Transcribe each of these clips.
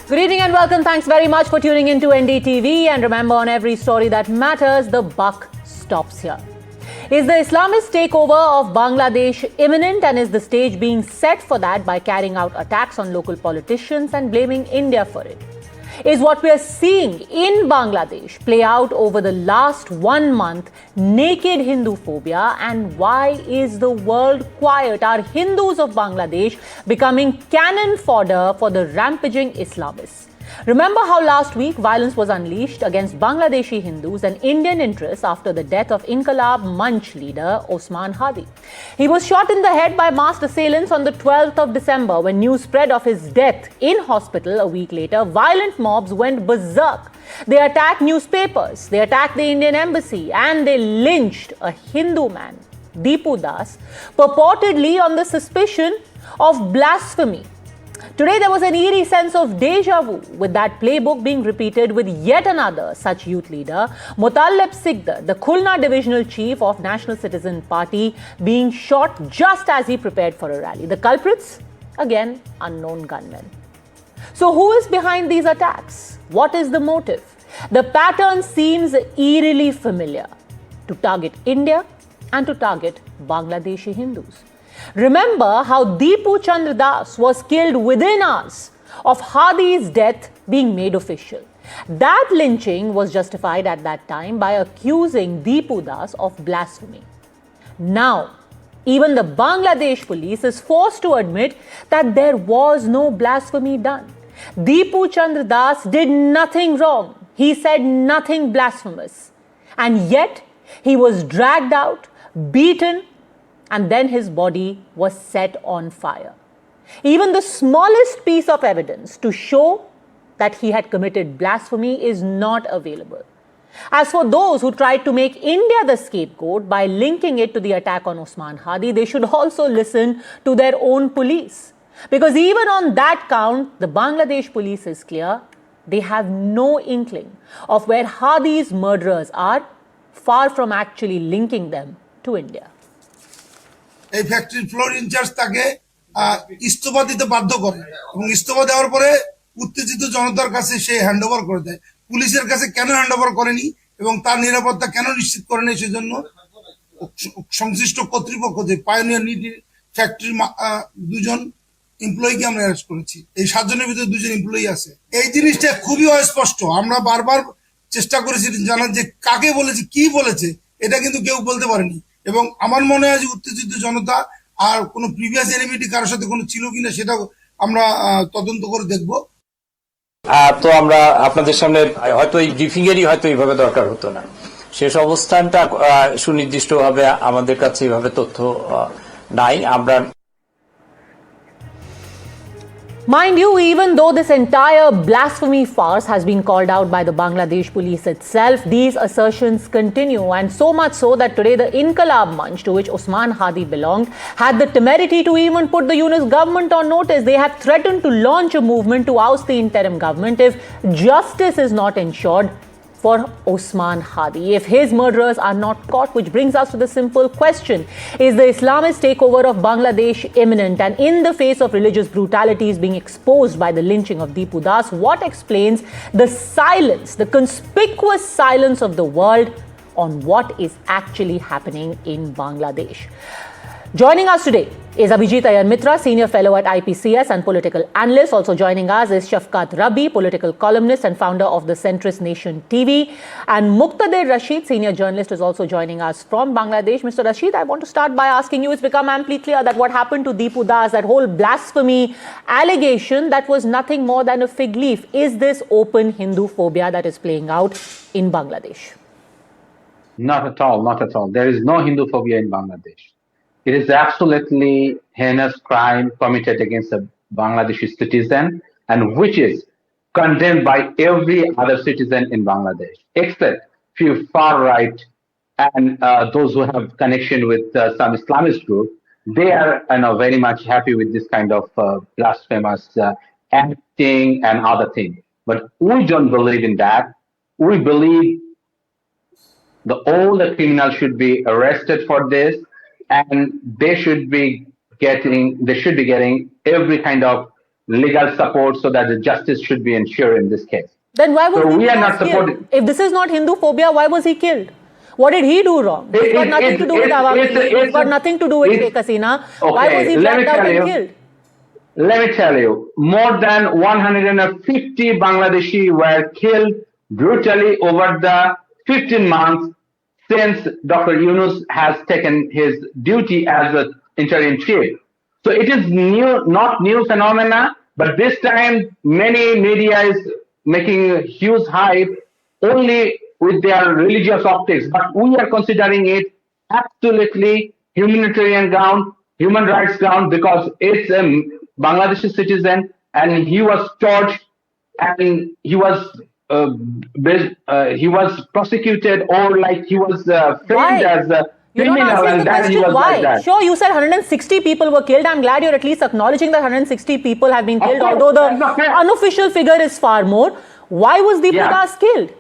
Good evening and welcome. Thanks very much for tuning into NDTV. And remember, on every story that matters, the buck stops here. Is the Islamist takeover of Bangladesh imminent, and is the stage being set for that by carrying out attacks on local politicians and blaming India for it? Is what we are seeing in Bangladesh play out over the last 1 month naked Hinduphobia, and why is the world quiet? Are Hindus of Bangladesh becoming cannon fodder for the rampaging Islamists? Remember how last week violence was unleashed against Bangladeshi Hindus and Indian interests after the death of Inqalab Manch leader Osman Hadi. He was shot in the head by masked assailants on the 12th of December. When news spread of his death in hospital a week later, violent mobs went berserk. They attacked newspapers, they attacked the Indian embassy, and they lynched a Hindu man, Dipu, purportedly on the suspicion of blasphemy. Today, there was an eerie sense of deja vu, with that playbook being repeated with yet another such youth leader, Motaleb Sikdar, the Khulna divisional chief of National Citizen Party, being shot just as he prepared for a rally. The culprits? Again, unknown gunmen. So who is behind these attacks? What is the motive? The pattern seems eerily familiar: to target India and to target Bangladeshi Hindus. Remember how Dipu Chandra was killed within hours of Hadi's death being made official. That lynching was justified at that time by accusing Deepu of blasphemy. Now, even the Bangladesh police is forced to admit that there was no blasphemy done. Dipu Chandra did nothing wrong. He said nothing blasphemous. And yet, he was dragged out, beaten, and then his body was set on fire. Even the smallest piece of evidence to show that he had committed blasphemy is not available. As for those who tried to make India the scapegoat by linking it to the attack on Osman Hadi, they should also listen to their own police. Because even on that count, the Bangladesh police is clear. They have no inkling of where Hadi's murderers are, far from actually linking them to India. এই ফ্যাক্টরির floor in charge তাকে ইস্তফা দিতে বাধ্য করে এবং ইস্তফা দেওয়ার পরে উত্তেজিত জনতার কাছে সে হ্যান্ডওভার করে দেয়। পুলিশের কাছে কেন হ্যান্ডওভার করেনি এবং তার নিরাপত্তা কেন নিশ্চিত করেনি সেজন্য সংশ্লিষ্ট কর্তৃপক্ষ যে পায়োনিয়ার নিডি ফ্যাক্টরি দুজন এমপ্লয়িকে আমরা অ্যারেস্ট করেছি। এই 7 জনের ভিতরে 2 জন এমপ্লয়ি আছে। এই জিনিসটা খুবই অস্পষ্ট। আমরা বারবার চেষ্টা করেছি জানার যে কাকে বলেছে, কি বলেছে, এটা কিন্তু কেউ বলতে পারেনি। এবং আমার মনে হয় যে উত্তেজিত জনতা আর কোনো প্রিভিয়াস এনিমিটি কারোর সাথে কোনো ছিল কিনা সেটা আমরা তদন্ত করে দেখব। তো আমরা আপনাদের সামনে হয়তো এই ব্রিফিং এরই হয়তো এইভাবে দরকার হতো না। শেষ অবস্থানটা সুনির্দিষ্টভাবে আমাদের কাছে এইভাবে তথ্য নাই। আমরা Mind you, even though this entire blasphemy farce has been called out by the Bangladesh police itself, these assertions continue, and so much so that today the Inqalab Manch, to which Osman Hadi belonged, had the temerity to even put the Yunus government on notice. They have threatened to launch a movement to oust the interim government if justice is not ensured for Osman Hadi, if his murderers are not caught. Which brings us to the simple question: is the Islamist takeover of Bangladesh imminent? And in the face of religious brutalities being exposed by the lynching of Deepu, what explains the silence, the conspicuous silence of the world on what is actually happening in Bangladesh? Joining us today is Abhijit Ayar Mitra, Senior Fellow at IPCS and political analyst. Also joining us is Shafqat Rabi, political columnist and founder of the centrist Nation TV. And Muqtadir Rashid, Senior Journalist, is also joining us from Bangladesh. Mr. Rashid, I want to start by asking you, it's become amply clear that what happened to Deepu, that whole blasphemy allegation, that was nothing more than a fig leaf. Is this open Hinduphobia that is playing out in Bangladesh? Not at all, not at all. There is no Hinduphobia in Bangladesh. It is absolutely heinous crime committed against a Bangladeshi citizen, and which is condemned by every other citizen in Bangladesh, except few far right and those who have connection with some Islamist group. They are very much happy with this kind of blasphemous acting and other things. But we don't believe in that. We believe all the criminals should be arrested for this, and they should be getting every kind of legal support so that the justice should be ensured in this case. Then why was So Deepu we are Das not killed? supporting. If this is not Hinduphobia, why was he killed? What did he do wrong? It's got nothing to do with Awami League. It's got nothing to do with Sheikh Hasina. Why was he dragged out and killed? Let me tell you, more than 150 Bangladeshi were killed brutally over the 15 months since Dr. Yunus has taken his duty as the interim chief. So it is not new phenomena, but this time many media is making huge hype only with their religious optics. But we are considering it absolutely humanitarian ground, human rights ground, because it's a Bangladeshi citizen and he was charged and he was prosecuted, or like he was framed as a You're not criminal, answering and the then he question was why. like that. Sure, you said 160 people were killed. I'm glad you're at least acknowledging that 160 people have been killed, although the unofficial figure is far more. Why was Dipu Das killed?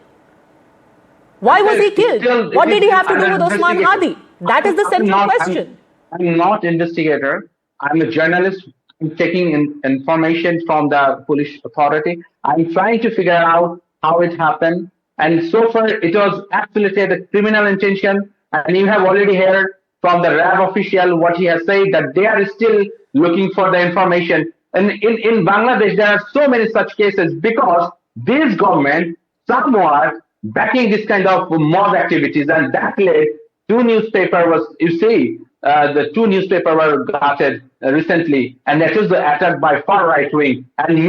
Why was he killed? What did he have to do with Osman Hadi? That is the central question. I'm not investigator. I'm a journalist. I'm taking information from the police authority. I'm trying to figure out how it happened. And so far, it was absolutely the criminal intention. And you have already heard from the RAB official what he has said, that they are still looking for the information. And in Bangladesh, there are so many such cases because this government somewhat backing this kind of mob activities, and that led two newspaper was, you see, the two newspaper were gutted recently, and that was the attack by far right wing, and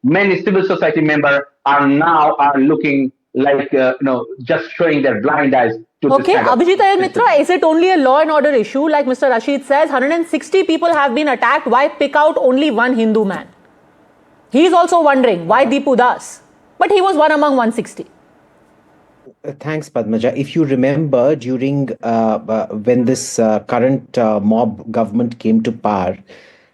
many civil society members are now looking like just showing their blind eyes to Okay, this kind of Abhijit Iyer Mitra, is it only a law and order issue? Like Mr. Rashid says, 160 people have been attacked. Why pick out only one Hindu man? He's also wondering why Dipu Das, but he was one among 160. Thanks, Padmaja. If you remember, during when this current mob government came to power,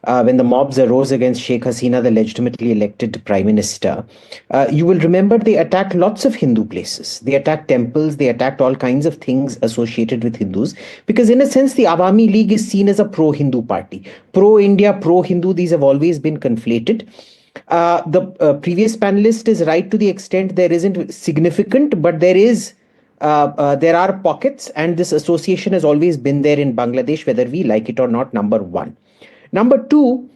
when the mobs arose against Sheikh Hasina, the legitimately elected prime minister, you will remember they attacked lots of Hindu places. They attacked temples, they attacked all kinds of things associated with Hindus, because in a sense, the Awami League is seen as a pro-Hindu party. Pro-India, pro-Hindu, these have always been conflated. The previous panelist is right to the extent there isn't significant, but there are pockets, and this association has always been there in Bangladesh, whether we like it or not, number one. Number two,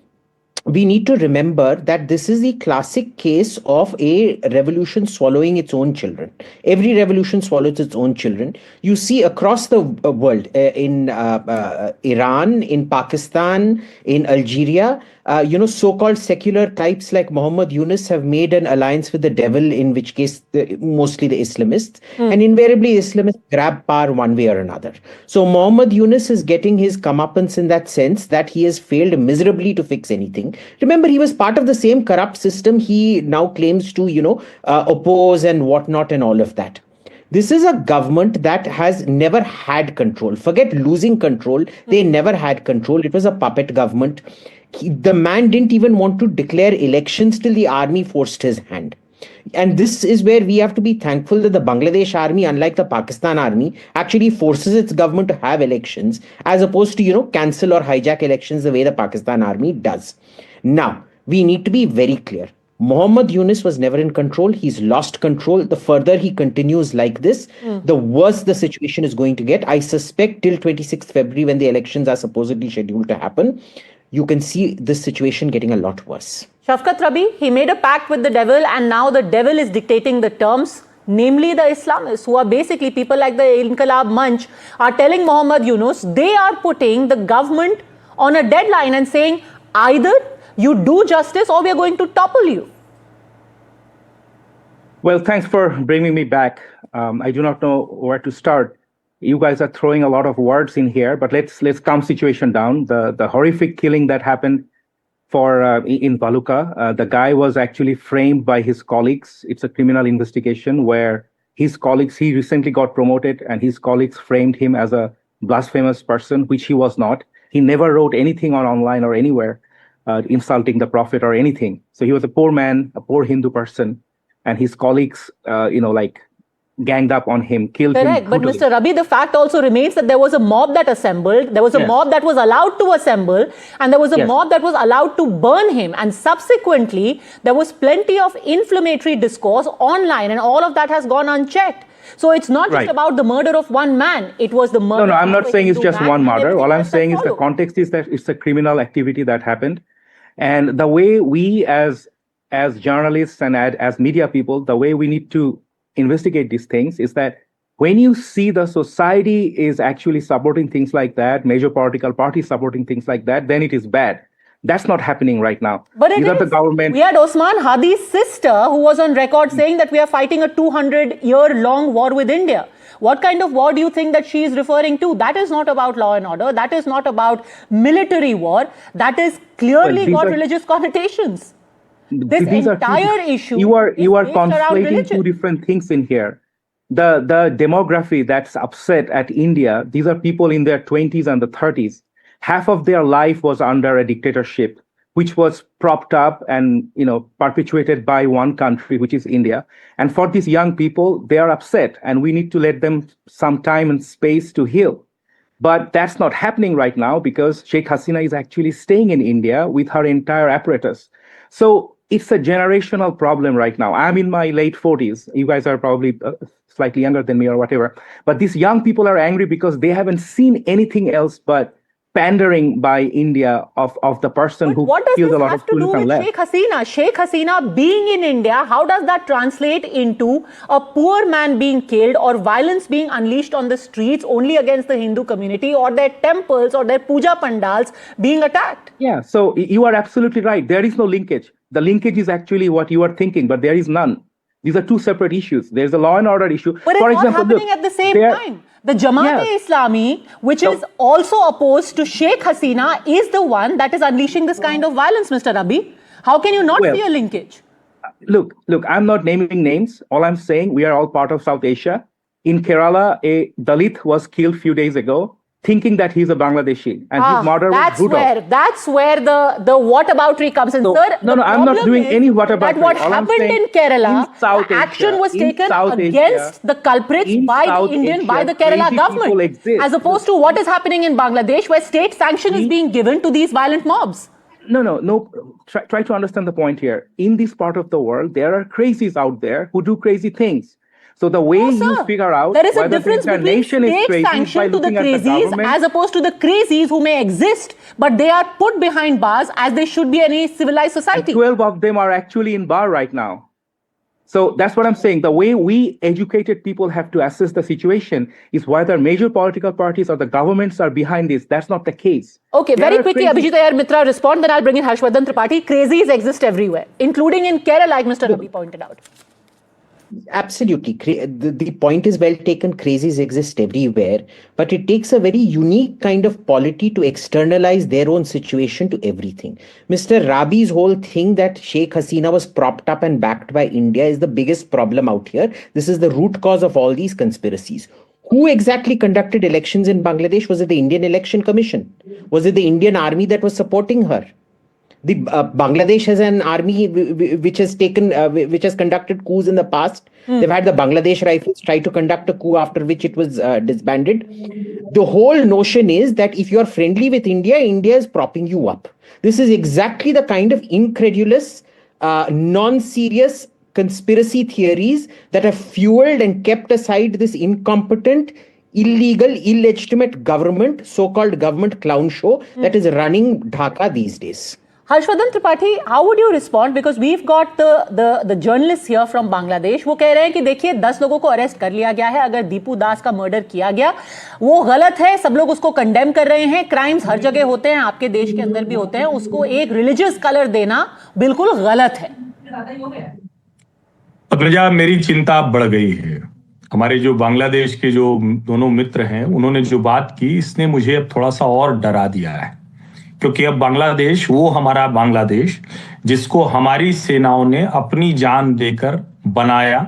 we need to remember that this is the classic case of a revolution swallowing its own children. Every revolution swallows its own children. You see across the world, in Iran, in Pakistan, in Algeria, so-called secular types like Muhammad Yunus have made an alliance with the devil, in which case mostly the Islamists, and invariably Islamists grab power one way or another. So Muhammad Yunus is getting his comeuppance in that sense that he has failed miserably to fix anything. Remember, he was part of the same corrupt system he now claims to, oppose and whatnot and all of that. This is a government that has never had control. Forget losing control. They never had control. It was a puppet government. The man didn't even want to declare elections till the army forced his hand. And this is where we have to be thankful that the Bangladesh army, unlike the Pakistan army, actually forces its government to have elections, as opposed to, cancel or hijack elections the way the Pakistan army does. Now, we need to be very clear. Muhammad Yunus was never in control. He's lost control. The further he continues like this, the worse the situation is going to get. I suspect till 26th February, when the elections are supposedly scheduled to happen, you can see this situation getting a lot worse. Shafkat Rabi, he made a pact with the devil, and now the devil is dictating the terms, namely the Islamists, who are basically people like the Inqalab Manch, are telling Muhammad Yunus they are putting the government on a deadline and saying either you do justice or we are going to topple you. Well, thanks for bringing me back. I do not know where to start. You guys are throwing a lot of words in here, but let's calm situation down. The horrific killing that happened in Baluka, the guy was actually framed by his colleagues. It's a criminal investigation where his colleagues, he recently got promoted, and his colleagues framed him as a blasphemous person, which he was not. He never wrote anything online or anywhere insulting the prophet or anything. So he was a poor man, a poor Hindu person, and his colleagues, ganged up on him, killed him Correct. But brutally. Mr. Rabi, the fact also remains that there was a mob that assembled, there was a Yes. mob that was allowed to assemble, and there was a Yes. mob that was allowed to burn him. And subsequently, there was plenty of inflammatory discourse online, and all of that has gone unchecked. So it's not just Right. about the murder of one man, it was the murder No, I'm of not a saying it's Hindu just man one and murder. everything All I'm else that saying is the followed. context is that it's a criminal activity that happened. And the way we as journalists and as media people, the way we need to investigate these things is that when you see the society is actually supporting things like that, major political parties supporting things like that, then it is bad. That's not happening right now. But it Either the is. government. We had Osman Hadi's sister who was on record saying that we are fighting a 200-year-long war with India. What kind of war do you think that she is referring to? That is not about law and order. That is not about military war. That is clearly these got are- religious connotations. This These are entire issue you are is based around conflating religion. Two different things in here. The demography that's upset at India, these are people in their 20s and the 30s. Half of their life was under a dictatorship, which was propped up and perpetuated by one country, which is India. And for these young people, they are upset, and we need to let them some time and space to heal. But that's not happening right now because Sheikh Hasina is actually staying in India with her entire apparatus. So it's a generational problem right now. I'm in my late 40s. You guys are probably slightly younger than me or whatever. But these young people are angry because they haven't seen anything else but pandering by India of the person But who what does killed this a lot have of to do students and with left. Sheikh Hasina? Sheikh Hasina being in India, how does that translate into a poor man being killed or violence being unleashed on the streets only against the Hindu community, or their temples or their puja pandals being attacked? Yeah, so you are absolutely right. There is no linkage. The linkage is actually what you are thinking, but there is none. These are two separate issues. There's a law and order issue. But it's For not example, happening look, at the same there- time. The Jamaat-e-Islami, which So- is also opposed to Sheikh Hasina, is the one that is unleashing this kind of violence, Mr. Rabi. How can you not Well- see a linkage? Look, I'm not naming names. All I'm saying, we are all part of South Asia. In Kerala, a Dalit was killed few days ago, thinking that he's a Bangladeshi, and his murder was brutal. That's where the whataboutery comes in. So- Sir, no, the I'm not problem doing is any whataboutery. that what All I'm happened saying, in Kerala, in South the action Asia, was in taken South against Asia, the culprits in by South the Indian, by Asia, the Kerala crazy people government, exist. as opposed to what is happening in Bangladesh, where state sanction is being given to these violent mobs. No. Try to understand the point here. In this part of the world, there are crazies out there who do crazy things. So the way No, you sir. figure out there is a whether difference the between nation is state crazy is by sanction to the looking at the crazies government. as opposed to the crazies who may exist, but they are put behind bars as they should be in any civilized society. 12 of them are actually in bar right now. So that's what I'm saying. The way we educated people have to assess the situation is whether major political parties or the governments are behind this. That's not the case. Okay, There very are quickly, crazy- Abhijit Ayar Mitra respond, then I'll bring in Harshvardhan Tripathi. Crazies exist everywhere, including in Kerala, like Mr. Rabi pointed out. Absolutely. The point is well taken. Crazies exist everywhere, but it takes a very unique kind of polity to externalize their own situation to everything. Mr. Rabi's whole thing that Sheikh Hasina was propped up and backed by India is the biggest problem out here. This is the root cause of all these conspiracies. Who exactly conducted elections in Bangladesh? Was it the Indian Election Commission? Was it the Indian army that was supporting her? The Bangladesh has an army which has conducted coups in the past. They've had the Bangladesh Rifles try to conduct a coup, after which it was disbanded. The whole notion is that if you are friendly with India, India is propping you up. This is exactly the kind of incredulous, non-serious conspiracy theories that have fueled and kept aside this incompetent, illegal, illegitimate government, so-called government clown show that is running Dhaka these days. Harshvardhan Tripathi, how would you respond? Because we've got the journalists here from Bangladesh. वो कह रहे हैं कि देखिए 10 लोगों को arrest कर लिया गया है. अगर दीपू दास का मर्डर किया गया वो गलत है. सब लोग उसको कंडेम कर रहे हैं. क्राइम्स हर जगह होते हैं, आपके देश के अंदर भी होते हैं. उसको एक रिलीजियस कलर देना बिल्कुल गलत है. पद्मजा, मेरी चिंता बढ़ गई है. हमारे जो बांग्लादेश के जो दोनों मित्र हैं, उन्होंने जो बात की, इसने मुझे अब थोड़ा सा और डरा दिया है. क्योंकि अब बांग्लादेश, वो हमारा बांग्लादेश जिसको हमारी सेनाओं ने अपनी जान देकर बनाया,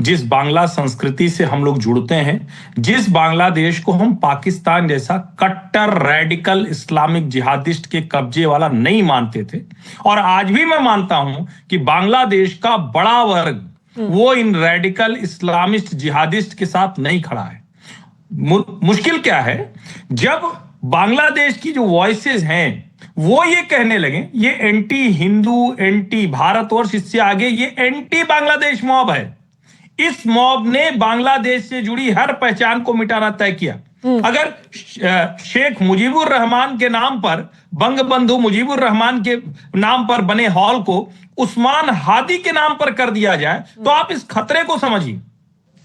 जिस बांग्ला संस्कृति से हम लोग जुड़ते हैं, जिस बांग्लादेश को हम पाकिस्तान जैसा कट्टर रेडिकल इस्लामिक जिहादिस्ट के कब्जे वाला नहीं मानते थे, और आज भी मैं मानता हूं कि बांग्लादेश का बड़ा वर्ग वो इन रेडिकल इस्लामिस्ट जिहादिस्ट के साथ नहीं खड़ा है। मुश्किल क्या है, जब बांग्लादेश की जो वॉइसेस हैं वो ये कहने लगे ये एंटी हिंदू, एंटी भारतवर्ष, इससे आगे ये एंटी बांग्लादेश मॉब है। इस मॉब ने बांग्लादेश से जुड़ी हर पहचान को मिटाना तय किया। अगर शेख मुजीबुर रहमान के नाम पर, बंगबंधु मुजीबुर रहमान के नाम पर बने हॉल को उस्मान हादी के नाम पर कर दिया जाए तो आप इस खतरे को समझिए।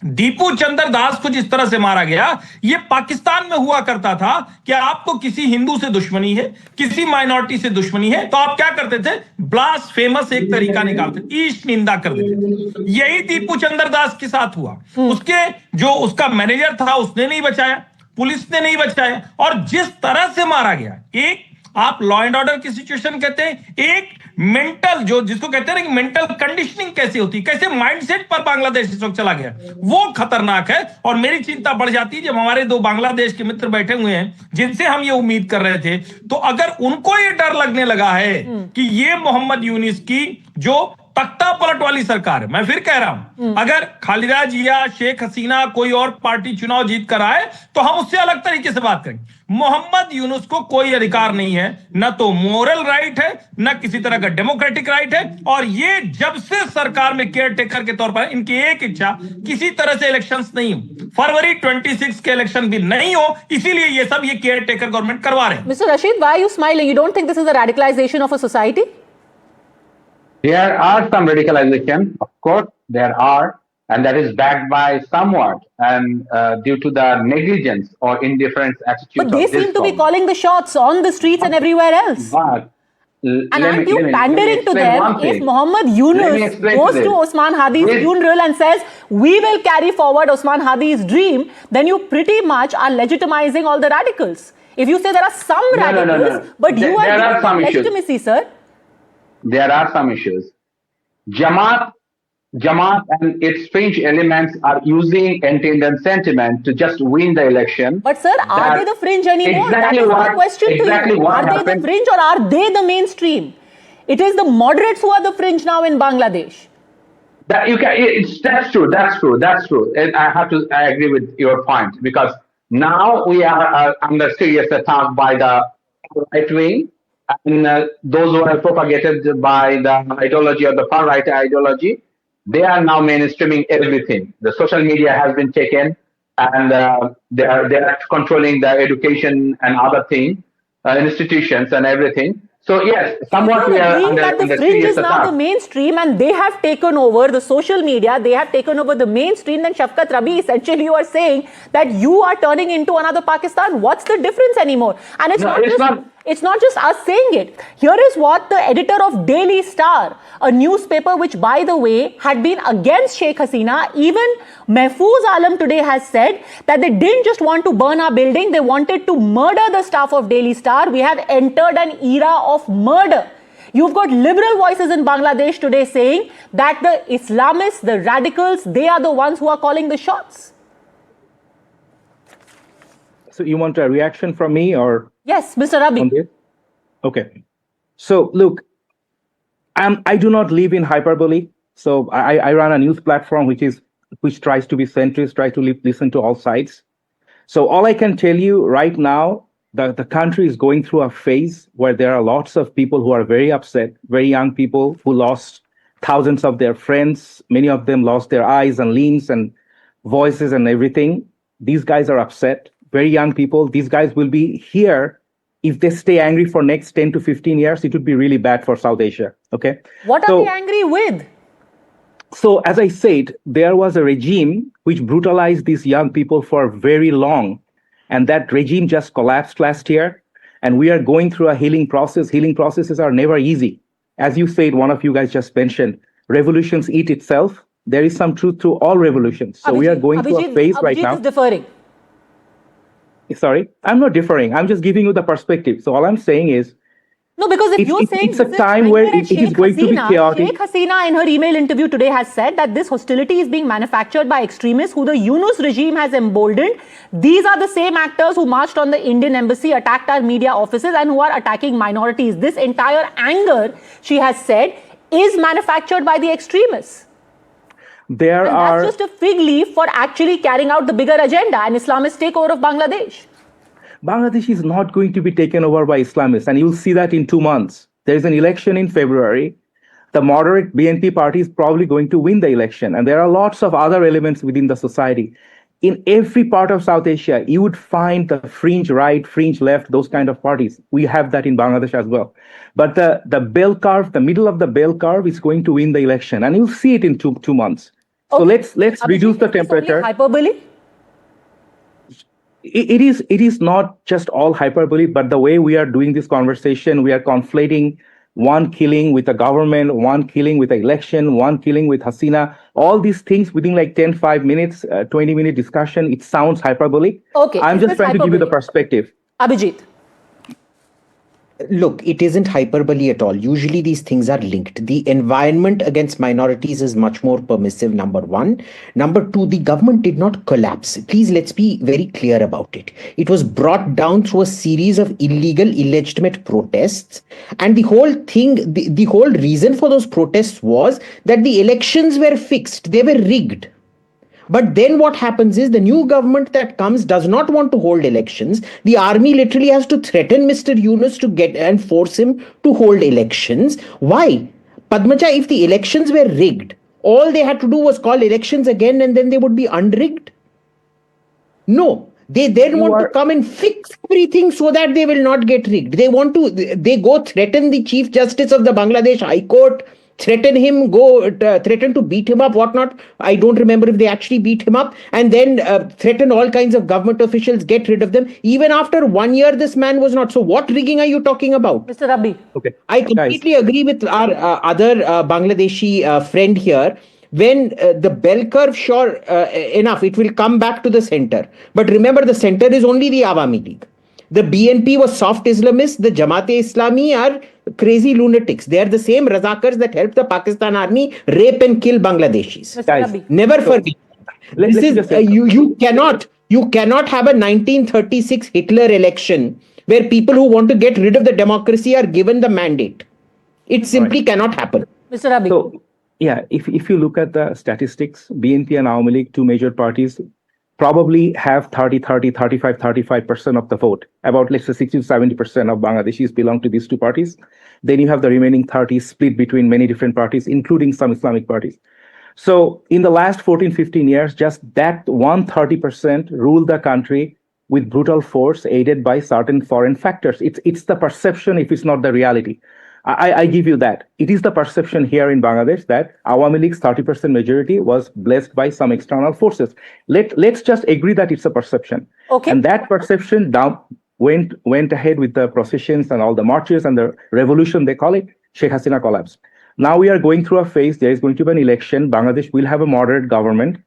दीपू चंद्र दास को जिस तरह से मारा गया, ये पाकिस्तान में हुआ करता था कि आपको किसी हिंदू से दुश्मनी है, किसी माइनॉरिटी से दुश्मनी है, तो आप क्या करते थे, ब्लास्फेमस एक तरीका निकालते, ईश निंदा कर देते। यही दीपू चंद्र दास के साथ हुआ। उसके जो उसका मैनेजर था उसने नहीं बचाया, पुलिस ने नहीं बचाया, और जिस तरह से मारा गया, एक आप लॉ एंड ऑर्डर की सिचुएशन कहते हैं, एक मेंटल जो जिसको कहते हैं ना कि मेंटल कंडीशनिंग कैसे होती है, कैसे माइंडसेट पर बांग्लादेश इस वक्त चला गया, वो खतरनाक है। और मेरी चिंता बढ़ जाती है जब हमारे दो बांग्लादेश के मित्र बैठे हुए हैं जिनसे हम ये उम्मीद कर रहे थे, तो अगर उनको ये डर लगने लगा है कि ये मोहम्मद यूनिस की जो तख्ता पलट वाली सरकार है, मैं फिर कह रहा हूं, अगर खालिदा जिया, शेख हसीना कोई और पार्टी चुनाव जीत कर आए तो हम उससे अलग तरीके से बात करेंगे। मोहम्मद यूनुस को कोई अधिकार नहीं है, न तो मोरल राइट है, न किसी तरह का डेमोक्रेटिक राइट है। और ये जब से सरकार में केयर टेकर के तौर पर इनकी एक इच्छा, किसी तरह से इलेक्शंस नहीं हो, फरवरी 26 के इलेक्शन भी नहीं हो, इसीलिए ये सब ये केयर टेकर गवर्नमेंट करवा रहे हैं। Mr. Rashid, why are you smiling? You don't think this is a radicalization of a society? There are some radicalization, of course, there are, and that is backed by somewhat, and due to the negligence or indifference attitude. But they seem to be calling the shots on the streets and everywhere else. But, and aren't you pandering to them? If Mohammed Yunus goes to Osman Hadi's funeral and says, we will carry forward Osman Hadi's dream, then you pretty much are legitimizing all the radicals. If you say there are some radicals, but you are giving them legitimacy, sir. There are some issues. Jamaat and its fringe elements are using anti-Indian sentiment to just win the election. But sir, are they the fringe anymore? Exactly that is my question to you. Are they the fringe or are they the mainstream? It is the moderates who are the fringe now in Bangladesh. That's true. And I agree with your point, because now we are under serious attack by the right wing. And those who are propagated by the ideology of the far right ideology, they are now mainstreaming everything. The social media has been taken, and they are controlling the education and other things, institutions and everything. So yes, somewhat we are under that the fringe is now the mainstream and they have taken over the social media, they have taken over the mainstream. Then Shafkat Rabi, essentially you are saying that you are turning into another Pakistan. What's the difference anymore? And it's not just us saying it. Here is what the editor of Daily Star, a newspaper which, by the way, had been against Sheikh Hasina, even Mahfouz Alam today has said that they didn't just want to burn our building, they wanted to murder the staff of Daily Star. We have entered an era of murder. You've got liberal voices in Bangladesh today saying that the Islamists, the radicals, they are the ones who are calling the shots. So you want a reaction from me or? Yes, Mr. Rabi. Okay. So look, I do not live in hyperbole. So I run a news platform which tries to be centrist, tries to listen to all sides. So all I can tell you right now, the country is going through a phase where there are lots of people who are very upset, very young people who lost thousands of their friends. Many of them lost their eyes and limbs and voices and everything. These guys are upset. Very young people. These guys will be here. If they stay angry for next 10 to 15 years, it would be really bad for South Asia. Okay. What are they angry with? So as I said, there was a regime which brutalized these young people for very long. And that regime just collapsed last year. And we are going through a healing process. Healing processes are never easy. As you said, one of you guys just mentioned, revolutions eat itself. There is some truth to all revolutions. So we are going through a phase right now. Is deferring. Sorry, I'm not differing. I'm just giving you the perspective. So all I'm saying is, no, because if you're saying it's a time where it is going to be chaotic. Sheikh Hasina in her email interview today has said that this hostility is being manufactured by extremists who the Yunus regime has emboldened. These are the same actors who marched on the Indian embassy, attacked our media offices, and who are attacking minorities. This entire anger, she has said, is manufactured by the extremists. There And are that's just a fig leaf for actually carrying out the bigger agenda, an Islamist takeover of Bangladesh. Bangladesh is not going to be taken over by Islamists, and you'll see that in 2 months. There is an election in February. The moderate BNP party is probably going to win the election, and there are lots of other elements within the society. In every part of South Asia, you would find the fringe right, fringe left, those kind of parties. We have that in Bangladesh as well. But the bell curve, the middle of the bell curve is going to win the election, and you'll see it in 2 months. So Okay. let's Abhijit, reduce the is this only temperature. hyperbole? It is not just all hyperbole, but the way we are doing this conversation, we are conflating one killing with a government, one killing with an election, one killing with Hasina, all these things within like 10, 5 minutes, 20-minute discussion. It sounds hyperbole. Okay, I'm is just this trying to give you the hyperbole? perspective. Abhijit. Look, it isn't hyperbole at all. Usually these things are linked. The environment against minorities is much more permissive, number one. Number two, the government did not collapse. Please, let's be very clear about it. It was brought down through a series of illegal, illegitimate protests. And the whole thing, the whole reason for those protests was that the elections were fixed. They were rigged. But then what happens is the new government that comes does not want to hold elections. The army literally has to threaten Mr. Yunus to get and force him to hold elections. Why? Padmaja, if the elections were rigged, all they had to do was call elections again and then they would be unrigged. No, they then want to come and fix everything so that they will not get rigged. They go threaten the Chief Justice of the Bangladesh High Court, threaten him, threaten to beat him up, whatnot. I don't remember if they actually beat him up, and then threaten all kinds of government officials, get rid of them. Even after 1 year, this man was not. So what rigging are you talking about? Mr. Rabbi. Okay. I completely agree with our other Bangladeshi friend here. When the bell curve, sure enough, it will come back to the center. But remember, the center is only the Awami League. The BNP was soft Islamists. The Jamaat-e-Islami are crazy lunatics. They are the same Razakars that helped the Pakistan army rape and kill Bangladeshis. Mr. Guys, Rabbi. Never forget. let's This just is you cannot have a 1936 Hitler election where people who want to get rid of the democracy are given the mandate. It simply cannot happen. Mr. Rabbi. So, yeah, if you look at the statistics, BNP and Awami League, two major parties, probably have 35% of the vote. About, let's say, 60 to 70% of Bangladeshis belong to these two parties. Then you have the remaining 30 split between many different parties, including some Islamic parties. So in the last 14, 15 years, just that 130% ruled the country with brutal force aided by certain foreign factors. It's the perception if it's not the reality. I give you that. It is the perception here in Bangladesh that Awami League's 30% majority was blessed by some external forces. Let's just agree that it's a perception. Okay. And that perception went ahead with the processions and all the marches and the revolution, they call it. Sheikh Hasina collapsed. Now we are going through a phase. There is going to be an election. Bangladesh will have a moderate government.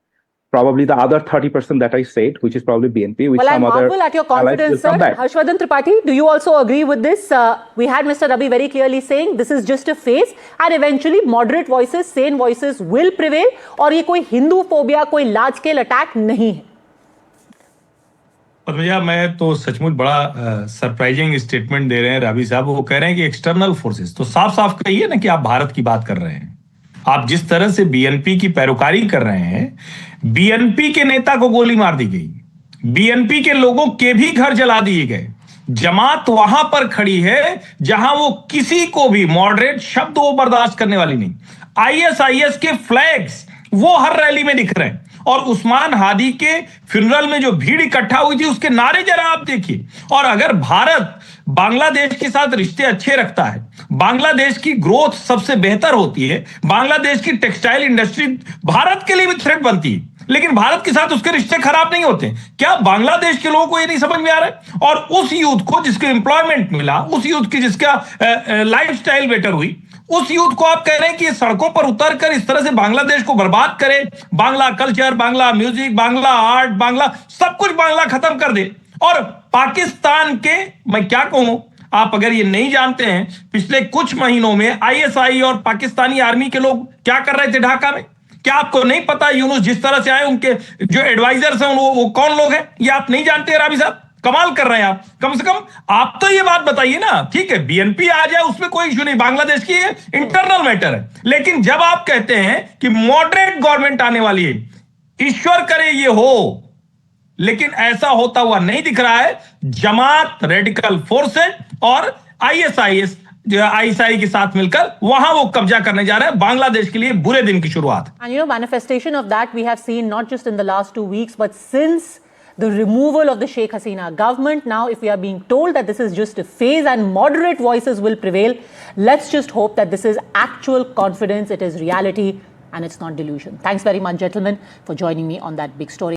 Probably the other 30% that I said, which is probably BNP, which Well, I some other marvel at your allies confidence, will sir. come back. Harshvardhan Tripathi, do you also agree with this? We had Mr. Rabi very clearly saying this is just a phase and eventually moderate voices, sane voices will prevail और ये कोई Hinduphobia, कोई large scale attack नहीं है. पर भैया मैं तो सचमुच बड़ा सरप्राइजिंग स्टेटमेंट दे रहे हैं राबी साहब। वो कह रहे हैं कि एक्सटर्नल फोर्सेस, तो साफ साफ कहिए ना कि आप भारत की बात कर रहे हैं। आप जिस तरह से बीएनपी की पैरोकारी कर रहे हैं, बीएनपी के नेता को गोली मार दी गई, बीएनपी के लोगों के भी घर जला दिए गए। जमात वहां पर खड़ी है जहां वो किसी को भी मॉडरेट शब्द वो बर्दाश्त करने वाली नहीं। आईएसआईएस के फ्लैग्स वो हर रैली में दिख रहे हैं और उस्मान हादी के फ्यूनरल में जो भीड़ इकट्ठा हुई थी उसके नारे जरा आप देखिए। और अगर भारत बांग्लादेश के साथ रिश्ते अच्छे रखता है, बांग्लादेश की ग्रोथ सबसे बेहतर होती है, बांग्लादेश की टेक्सटाइल इंडस्ट्री भारत के लिए भी थ्रेट बनती है, लेकिन भारत के साथ उसके रिश्ते खराब नहीं होते। क्या बांग्लादेश के लोगों को ये नहीं समझ में आ रहा है? और उस यूथ को जिसको एम्प्लॉयमेंट मिला, उस यूथ की जिसका लाइफस्टाइल बेटर हुई, उस यूथ को आप कह रहे हैं कि सड़कों पर उतरकर इस तरह से बांग्लादेश को बर्बाद करे, Bangla culture, Bangla music, Bangla art, Bangla सब कुछ बांग्ला खत्म कर दे। और पाकिस्तान के, मैं क्या कहूं, आप अगर ये नहीं जानते हैं, पिछले कुछ महीनों में आईएसआई और पाकिस्तानी आर्मी के लोग क्या कर रहे थे ढाका में? क्या आपको नहीं पता यूनुस जिस तरह से आए, उनके जो एडवाइजर्स हैं वो कौन लोग हैं? ये आप नहीं जानते राबी साहब? कमाल कर रहे हैं आप। कम से कम आप तो ये बात बताइए ना, ठीक है बीएनपी आ जाए उसमें कोई इशू नहीं, बांग्लादेश की इंटरनल मैटर है, लेकिन जब आप कहते हैं कि मॉडरेट गवर्नमेंट आने वाली है, ईश्वर करे ये हो, लेकिन ऐसा होता हुआ नहीं दिख रहा है। जमात, रेडिकल फोर्सेस और आईएसआईएस जो आईएसआई के साथ मिलकर वहां वो कब्जा करने जा रहे हैं। बांग्लादेश के लिए बुरे दिन की शुरुआत। And you know, manifestation of that we have seen not just in the last 2 weeks, but since the removal of the Sheikh Hasina government. Now, if we are being told that this is just a phase and moderate voices will prevail, let's just hope that this is actual confidence, it is reality, and it's not delusion. Thanks very much, gentlemen, for joining me on that big story.